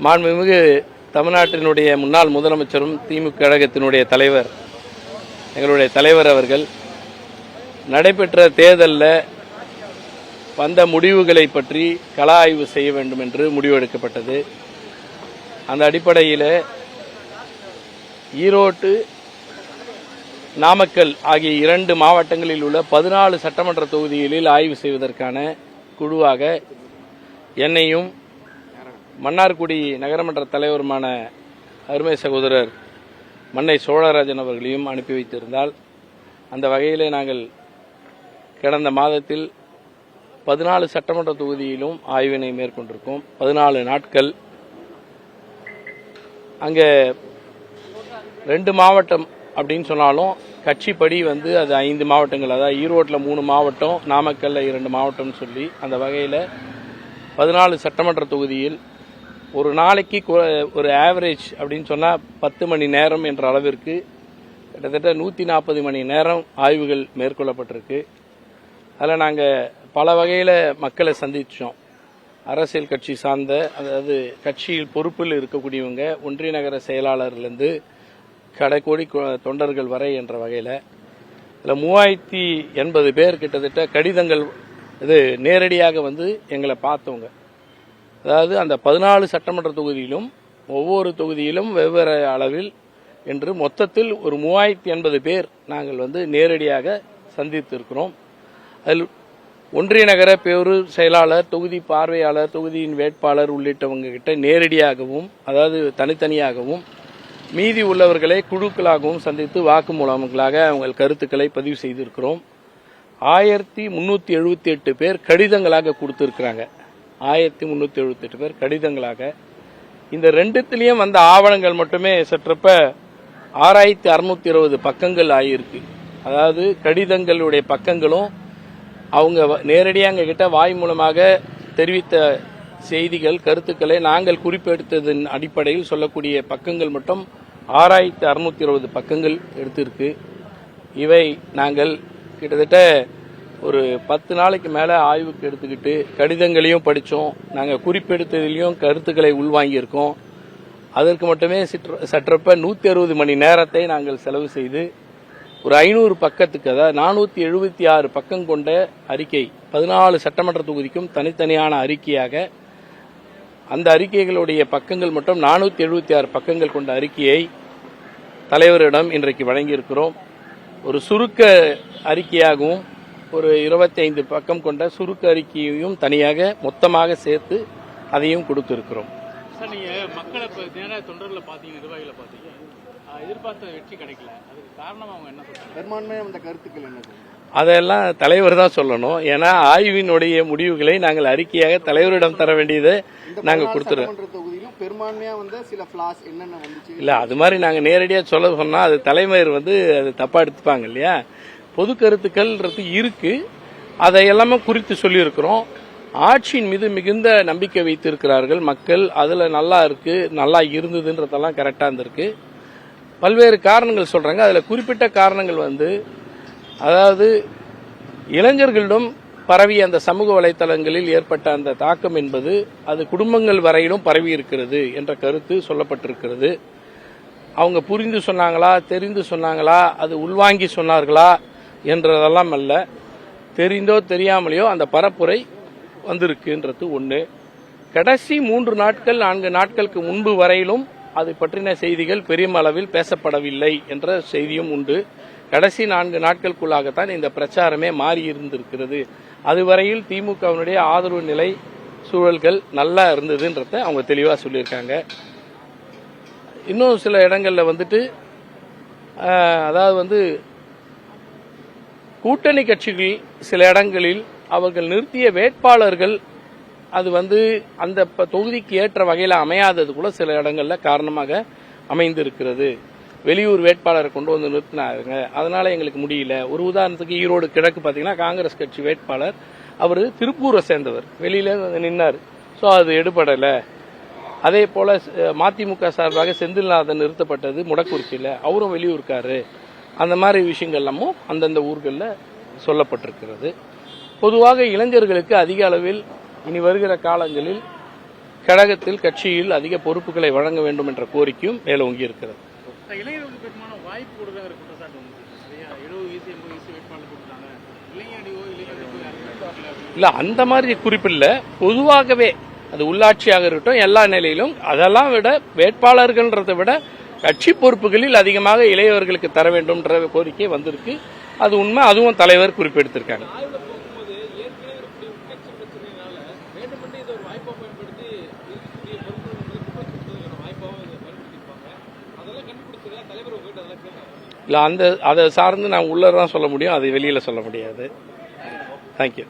மாண்புமிகு தமிழ்நாட்டினுடைய முன்னாள் முதலமைச்சரும் திமுக கழகத்தினுடைய தலைவர் எங்களுடைய தலைவர் அவர்கள் நடைபெற்ற தேர்தலில் வந்த முடிவுகளை பற்றி கள ஆய்வு செய்ய வேண்டும் என்று முடிவெடுக்கப்பட்டது. அந்த அடிப்படையில் ஈரோடு, நாமக்கல் ஆகிய 2 மாவட்டங்களில் உள்ள 14 சட்டமன்ற தொகுதிகளில் ஆய்வு செய்வதற்கான குழுவாக என்னையும் மன்னார்குடி நகரமன்ற தலைவருமான அருமை சகோதரர் மன்னை சோழராஜன் அவர்களையும் அனுப்பி வைத்திருந்தால், அந்த வகையில் நாங்கள் கடந்த மாதத்தில் 14 சட்டமன்ற தொகுதியிலும் ஆய்வினை மேற்கொண்டிருக்கோம். 14 நாட்கள். அங்கே 2 மாவட்டம் அப்படின்னு சொன்னாலும் கட்சிப்படி அது 5 மாவட்டங்கள். அதாவது ஈரோட்டில் 3 மாவட்டம், நாமக்கல்ல 2 மாவட்டம்னு சொல்லி அந்த வகையில் 14 சட்டமன்ற தொகுதியில் ஒரு நாளைக்கு ஒரு ஆவரேஜ் அப்படின்னு சொன்னால் 10 மணி நேரம் என்ற அளவிற்கு கிட்டத்தட்ட 140 மணி நேரம் ஆய்வுகள் மேற்கொள்ளப்பட்டிருக்கு. அதில் நாங்கள் பல வகையில் மக்களை சந்தித்தோம். அரசியல் கட்சி சார்ந்த, அதாவது கட்சியில் பொறுப்பில் இருக்கக்கூடியவங்க, ஒன்றிய நகர செயலாளர்லேருந்து கடைக்கோடி தொண்டர்கள் வரை என்ற வகையில் இதில் 3080 பேர் கிட்டத்தட்ட கடிதங்கள் நேரடியாக எங்களை பார்த்தவங்க. அதாவது அந்த 14 சட்டமன்ற தொகுதியிலும் ஒவ்வொரு தொகுதியிலும் வெவ்வேறு அளவில் என்று மொத்தத்தில் ஒரு 3080 பேர் நாங்கள் நேரடியாக சந்தித்திருக்கிறோம். அதில் ஒன்றிய நகர பேரூர் செயலாளர், தொகுதி பார்வையாளர், தொகுதியின் வேட்பாளர் உள்ளிட்டவங்க கிட்ட நேரடியாகவும், அதாவது தனித்தனியாகவும், மீதி உள்ளவர்களை குழுக்களாகவும் சந்தித்து வாக்குமூலங்களாக அவங்க கருத்துக்களை பதிவு செய்திருக்கிறோம். 1378 பேர் கடிதங்களாக கொடுத்திருக்கிறாங்க. 1378 பேர் கடிதங்களாக. இந்த 2த்திலையும் வந்த ஆவணங்கள் மட்டுமே சற்றப்ப 6620 பக்கங்கள் ஆகியிருக்கு. அதாவது கடிதங்களுடைய பக்கங்களும் அவங்க நேரடியாக எங்க கிட்ட வாய் மூலமாக தெரிவித்த செய்திகள், கருத்துக்களை நாங்கள் குறிப்பெடுத்ததன் அடிப்படையில் சொல்லக்கூடிய பக்கங்கள் மட்டும் 6620 பக்கங்கள் எடுத்திருக்கு. இவை நாங்கள் கிட்டத்தட்ட ஒரு 10 நாளைக்கு மேலே ஆய்வுக்கு எடுத்துக்கிட்டு கடிதங்களையும் படித்தோம். நாங்கள் குறிப்பெடுத்ததிலையும் கருத்துக்களை உள்வாங்கியிருக்கோம். அதற்கு மட்டுமே சற்றப்ப 160 மணி நேரத்தை நாங்கள் செலவு செய்து ஒரு 500 பக்கத்துக்கு, அதாவது 476 பக்கம் கொண்ட அறிக்கை, 14 சட்டமன்ற தொகுதிக்கும் தனித்தனியான அறிக்கையாக, அந்த அறிக்கைகளுடைய பக்கங்கள் மட்டும் 476 பக்கங்கள் கொண்ட அறிக்கையை தலைவரிடம் இன்றைக்கு வழங்கியிருக்கிறோம். ஒரு சுருக்க அறிக்கையாகவும் ஒரு 25 பக்கம் கொண்ட சுருக்க அறிக்கையையும் தனியாக மொத்தமாக சேர்த்து அதையும் கொடுத்திருக்கிறோம். சார், நீங்க மக்களை நேராக தொண்டர்களை பார்த்தீங்க, நிர்வாகிகளை பார்த்தீங்க, எதிர்பார்த்த வெற்றி கிடைக்கல. அதுக்கு காரணம் அவங்க என்ன சொல்றாங்க? பெரும்பான்மையா அந்த கருத்துக்கள் என்ன? அதெல்லாம் தலைவர் தான் சொல்லணும். ஏன்னா ஆய்வினுடைய முடிவுகளை நாங்கள் அறிக்கையாக தலைவரிடம் தர வேண்டியதை நாங்கள் கொடுத்துருவோம். பெரும்பான்மையா சில ஃபிளாஸ் என்னென்ன வந்துச்சு இல்ல, அது மாதிரி நாங்க நேரடியா சொல்ல சொன்னா அது தலைவர் அது தப்பா எடுத்துப்பாங்க இல்லையா. பொது கருத்துக்கள் இருக்கு, அதை எல்லாமே குறித்து சொல்லியிருக்கிறோம். ஆட்சியின் மீது மிகுந்த நம்பிக்கை வைத்திருக்கிறார்கள் மக்கள். அதுல நல்லா இருக்கு, நல்லா இருந்ததுன்றதெல்லாம் கரெக்டா இருந்திருக்கு. பல்வேறு காரணங்கள் சொல்றாங்க. அதுல குறிப்பிட்ட காரணங்கள் அதாவது இளைஞர்களிடம் பரவிய அந்த சமூக வலைதளங்களில் ஏற்பட்ட அந்த தாக்கம் என்பது அது குடும்பங்கள் வரையிலும் பரவி இருக்கிறது என்ற கருத்து சொல்லப்பட்டிருக்கிறது. அவங்க புரிந்து சொன்னாங்களா, தெரிந்து சொன்னாங்களா, அது உள்வாங்கி சொன்னார்களா என்றதெல்லாம் அல்ல, தெரிந்தோ தெரியாமலையோ அந்த பரப்புரை வந்திருக்குன்றது ஒன்று. கடைசி 3 நாட்கள் 4 நாட்களுக்கு முன்பு வரையிலும் அது பற்றின செய்திகள் பெரிய அளவில் பேசப்படவில்லை என்ற செய்தியும் உண்டு. கடைசி 4 நாட்களுக்குள்ளாகத்தான் இந்த பிரச்சாரமே மாறி இருந்திருக்கிறது. அதுவரையில் திமுகவினுடைய ஆதரவு நிலை சூழல்கள் நல்லா இருந்ததுன்றத அவங்க தெளிவாக சொல்லியிருக்காங்க. இன்னும் சில இடங்கள்ல அதாவது கூட்டணி கட்சிகள் சில இடங்களில் அவர்கள் நிறுத்திய வேட்பாளர்கள் அது அந்த தொகுதிக்கு ஏற்ற வகையில் அமையாதது கூட சில இடங்கள்ல காரணமாக அமைந்திருக்கிறது. வெளியூர் வேட்பாளரை கொண்டு நிறுத்தினாங்க, அதனால எங்களுக்கு முடியல. ஒரு உதாரணத்துக்கு ஈரோடு கிழக்கு பாத்தீங்கன்னா காங்கிரஸ் கட்சி வேட்பாளர் அவர் திருப்பூரை சேர்ந்தவர், வெளியில நின்னார். ஸோ அது எடுபடல. அதே போல மதிமுக சார்பாக செந்தில்நாதன் நிறுத்தப்பட்டது முடக்குறிச்சியில், அவரும் வெளியூர்க்காரு. அந்த மாதிரி விஷயங்கள் எல்லாமும் அந்தந்த ஊர்களில் சொல்லப்பட்டிருக்கிறது. பொதுவாக இளைஞர்களுக்கு அதிக அளவில் இனி வருகிற காலங்களில் கழகத்தில் கட்சியில் அதிக பொறுப்புகளை வழங்க வேண்டும் என்ற கோரிக்கையும் மேலோங்கி இருக்கிறது. இளைஞர்களுக்கு பெரும்பாலும் வாய்ப்பு கொடுக்குற குற்றச்சாட்டு வந்து சரியா 70 வயசு 80 வயசு வேட்பாளர் கொடுத்தாங்க, இளைஞடியோ இளைஞர்களுக்கோ யாருமே இல்ல அந்த மாதிரி குறிப்பில்லை, பொதுவாகவே அது உள்ளாட்சியாக இருக்கட்டும் எல்லா நிலையிலும் அதெல்லாம் விட வேட்பாளர்கள்ன்றதை விட கட்சி பொறுப்புகளில் அதிகமாக இளையவர்களுக்கு தர வேண்டும் என்ற கோரிக்கை வந்திருக்கு. அது உண்மை, அதுவும் தலைவர் குறிப்பெடுத்திருக்காங்க. இல்லை அதை சார்ந்து நான் உள்ளதான் சொல்ல முடியும், அதை வெளியில சொல்ல முடியாது. தேங்க்யூ.